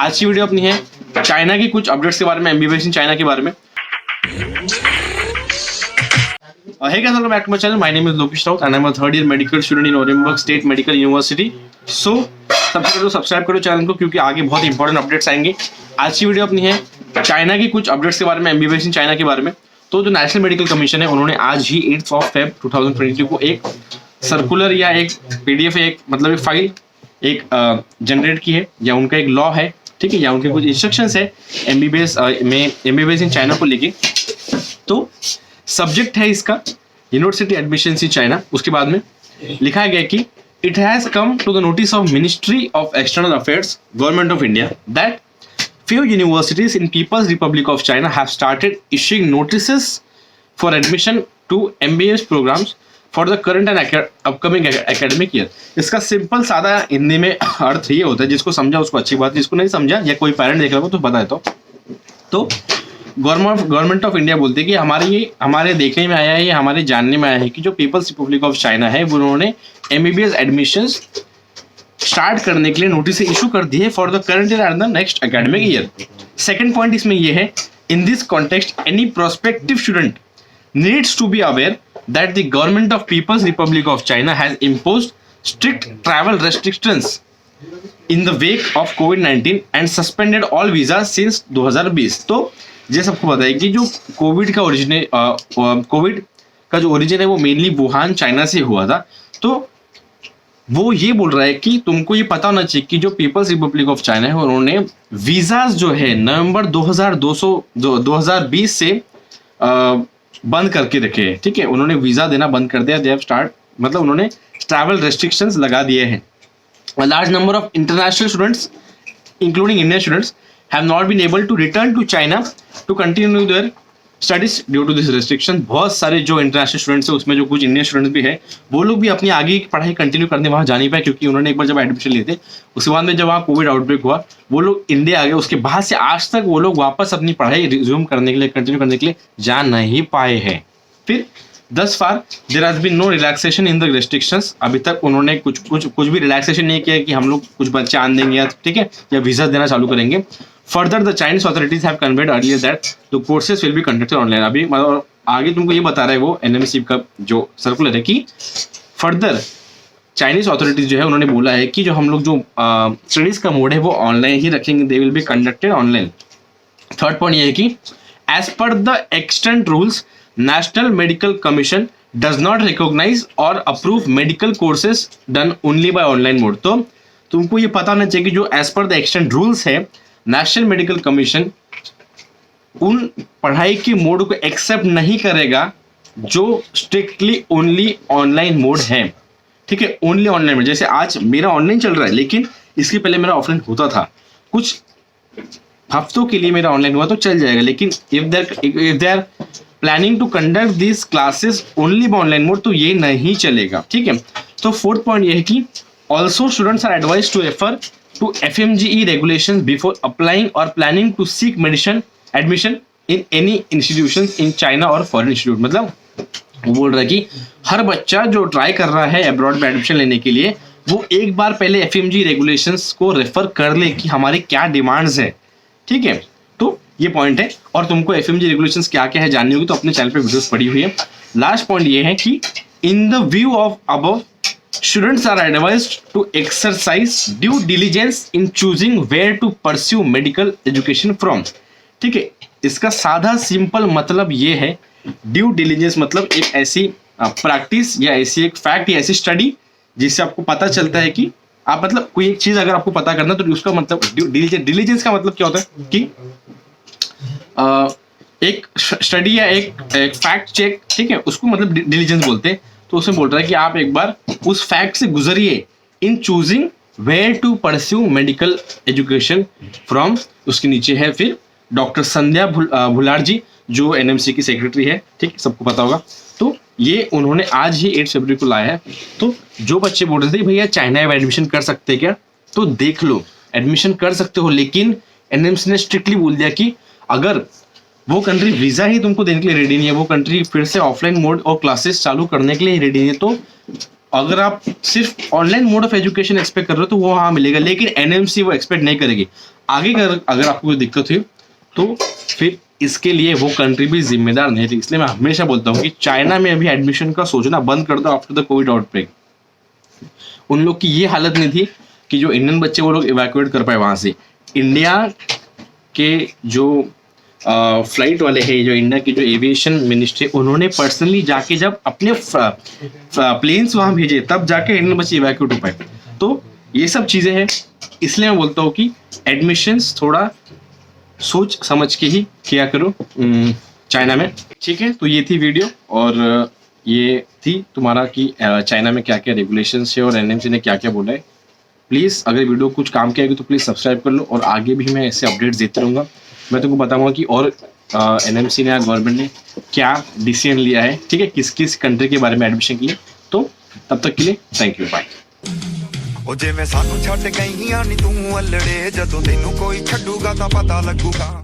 आज की वीडियो अपनी है चाइना की कुछ अपडेट्स के बारे में, एमबीबीएस इन चाइना के बारे में। Hey guys, welcome back to my channel. My name is Lokesh Raut and I'm a third year medical student in Orenburg State Medical University. So subscribe करो channel को क्योंकि आगे बहुत इंपॉर्टेंट अपडेट्स आएंगे। आज की वीडियो अपनी है चाइना की कुछ अपडेट्स के बारे में, एमबीबीएस इन चाइना के बारे में। तो जो नेशनल मेडिकल कमीशन है उन्होंने आज ही 8 फेब 2022 को एक सर्कुलर या एक पीडीएफ एक मतलब एक फाइल एक जनरेट की है, या उनका एक लॉ है, ठीक है, या उनके कुछ इंस्ट्रक्शंस है एमबीबीएस इन चाइना को लेके। तो सब्जेक्ट है इसका यूनिवर्सिटी एडमिशन इन चाइना। उसके बाद में लिखा गया कि it has come to the notice of ministry of external affairs government of India that few universities in People's Republic of China have started issuing notices for admission to MBA programs for the current and upcoming academic year। इसका simple सादा हिंदी में अर्थ ये होता है, जिसको समझा उसको अच्छी बात, जिसको नहीं समझा या कोई पेरेंट देख रहा हो तो बता देता हूँ। तो गवर्नमेंट ऑफ इंडिया बोलते हैं कि हमारे देखने में आया है, ये हमारे जानने में आया है कि जो पीपल्स रिपब्लिक ऑफ चाइना है उन्होंने MBBS एडमिशंस स्टार्ट करने के लिए नोटिस इशू कर दी है for the current year and the next academic year. Second point इसमें ये है, in this context any prospective student needs to be aware that the government of People's Republic of China has imposed strict travel restrictions in the wake of कोविड-19 and suspended all visa since 2020। तो ये सबको पता है कि जो Covid का जो ओरिजिन है वो मेनली वुहान चाइना से हुआ था। तो वो ये बोल रहा है कि तुमको ये पता होना चाहिए कि जो पीपल्स रिपब्लिक ऑफ चाइना है उन्होंने वीजाज जो है नवंबर 2020 से बंद करके रखे हैं, ठीक है, उन्होंने वीजा देना बंद कर दिया। दे हैव स्टार्ट मतलब उन्होंने ट्रैवल रेस्ट्रिक्शंस लगा दिए हैं। A large number of international students, including Indian students, have not been able to return to China to continue their studies due to this restriction। बहुत सारे जो इंटरनेशनल स्टूडेंट्स हैं उसमें जो कुछ इंडियन स्टूडेंट्स भी है वो लोग भी अपनी आगे की पढ़ाई कंटिन्यू करने वहाँ जा नहीं पाए, क्योंकि उन्होंने एक बार जब एडमिशन लिए थे उसके बाद में जब वहाँ कोविड आउटब्रेक हुआ वो लोग इंडिया आ गए। उसके बाद से आज तक वो लोग वापस अपनी पढ़ाई रिज्यूम करने के लिए कंटिन्यू करने के लिए जा नहीं पाए हैं। फिर Thus far, there has been no relaxation in the restrictions। अभी तक उन्होंने कुछ भी रिलैक्सेशन नहीं किया कि हम लोग कुछ बच्चे आन देंगे या ठीक है या वीजा देना चालू करेंगे। Further, the Chinese authorities have conveyed earlier that the courses will be conducted online। अभी मतलब आगे तुमको ये बता रहा है वो NMC का जो सर्कुलर है कि फर्दर चाइनीज अथॉरिटीज जो है उन्होंने बोला है कि जो हम लोग जो स्टडीज का मोड है वो ऑनलाइन ही रखेंगे, they will be conducted online. Third point ये है कि as per the extant rules National Medical Commission does not recognize or approve medical courses done only by online mode। तो तुमको ये पता होना चाहिए कि जो as per the extent rules है National Medical Commission उन पढ़ाई के मोड को एक्सेप्ट नहीं करेगा जो स्ट्रिक्टली ओनली ऑनलाइन मोड है, ठीक है, ओनली ऑनलाइन मोड। जैसे आज मेरा ऑनलाइन चल रहा है लेकिन इसके पहले मेरा ऑफलाइन होता था, कुछ हफ्तों के लिए मेरा ऑनलाइन हुआ तो चल जाएगा। लेकिन if they are planning to conduct this classes only by online mode तो ये नहीं चलेगा, ठीक है। तो फोर्थ पॉइंट ये है कि also students are advise to refer to FMGE regulations before applying और planning to seek admission in any institutions in China और फॉरेन इंस्टीट्यूट। मतलब वो बोल रहा है कि हर बच्चा जो ट्राई कर रहा है अब्रॉड में एडमिशन लेने के लिए वो एक बार पहले FMGE रेगुलेशंस को रेफर कर ले कि हमारी क्या डिमांड्स है, ठीक है। तो ये पॉइंट है और तुमको FMGE रेगुलेशंस क्या क्या है जाननी होगी तो अपने चैनल पे वीडियोस पड़ी हुई है। लास्ट पॉइंट ये है कि in the view of above students are advised to exercise due diligence in choosing where to pursue medical education from, ठीक है। इसका साधा सिंपल मतलब ये है, ड्यू डिलिजेंस मतलब एक ऐसी प्रैक्टिस या ऐसी एक फैक्ट या ऐसी स्टडी जिससे आपको पता चलता है कि आप मतलब कोई एक चीज अगर आपको पता करना तो उसका मतलब डिलीजेंस का मतलब क्या होता है कि एक स्टडी या एक फैक्ट चेक, ठीक है, उसको मतलब डिलीजेंस बोलते हैं। तो उसमें बोल रहा है कि आप एक बार उस फैक्ट से गुजरिए in choosing where to pursue medical education from. उसके नीचे है फिर डॉक्टर संध्या भुलार जी जो NMC की सेक्रेटरी है, ठीक, सबको पता होगा। तो ये उन्होंने आज ही 8 फरवरी को लाया है। तो जो बच्चे बोल रहे थे भैया चाइना में एडमिशन कर सकते हैं क्या, तो देख लो एडमिशन कर सकते हो, लेकिन NMC ने स्ट्रिक्टली बोल दिया कि अगर वो कंट्री वीजा ही तुमको देने के लिए रेडी नहीं है, वो कंट्री फिर से ऑफलाइन मोड और क्लासेस चालू करने के लिए रेडी नहीं है, तो अगर आप सिर्फ online mode of education expect कर रहे हो तो वो हाँ मिलेगा, लेकिन एनएमसी वो एक्सपेक्ट नहीं करेगी। आगे अगर आपको कोई दिक्कत हुई तो फिर इसके लिए वो कंट्री भी जिम्मेदार नहीं थी। इसलिए मैं हमेशा बोलता हूँ कि चाइना में अभी एडमिशन का सोचना बंद कर दो आफ्टर द कोविड आउटब्रेक। उन लोग की ये हालत नहीं थी कि जो इंडियन बच्चे वो लोग इवैक्यूएट कर पाए वहां से। इंडिया के जो फ्लाइट वाले हैं, जो इंडिया की जो एविएशन मिनिस्ट्री, उन्होंने पर्सनली जाके जब अपने प्लेन्स वहां भेजे तब जाके इंडियन बच्चे इवैक्यूएट हो पाए। तो ये सब चीजें हैं, इसलिए मैं बोलता हूँ कि एडमिशंस थोड़ा सोच समझ के ही किया करो चाइना में। ठीक है, तो ये थी वीडियो और ये थी तुम्हारा कि चाइना में क्या क्या रेगुलेशंस है और एनएमसी ने क्या क्या बोला है। प्लीज़ अगर वीडियो कुछ काम की आएगी तो प्लीज़ सब्सक्राइब कर लो, और आगे भी मैं ऐसे अपडेट्स देते रहूँगा। मैं तुमको बताऊँगा कि और एनएमसी ने या गवर्नमेंट ने क्या डिसीजन लिया है, ठीक है, किस किस कंट्री के बारे में एडमिशन के लिए। तो तब तक के लिए थैंक यू, बाय। ਉਹ ਜਿਵੇਂ ਸਾਨੂੰ ਛੱਡ ਗਈਆਂ ਨੀ ਤੂੰ ਅਲੜੇ ਜਦੋਂ ਤੈਨੂੰ ਕੋਈ ਛੱਡੂਗਾ ਤਾਂ ਪਤਾ ਲੱਗੂਗਾ।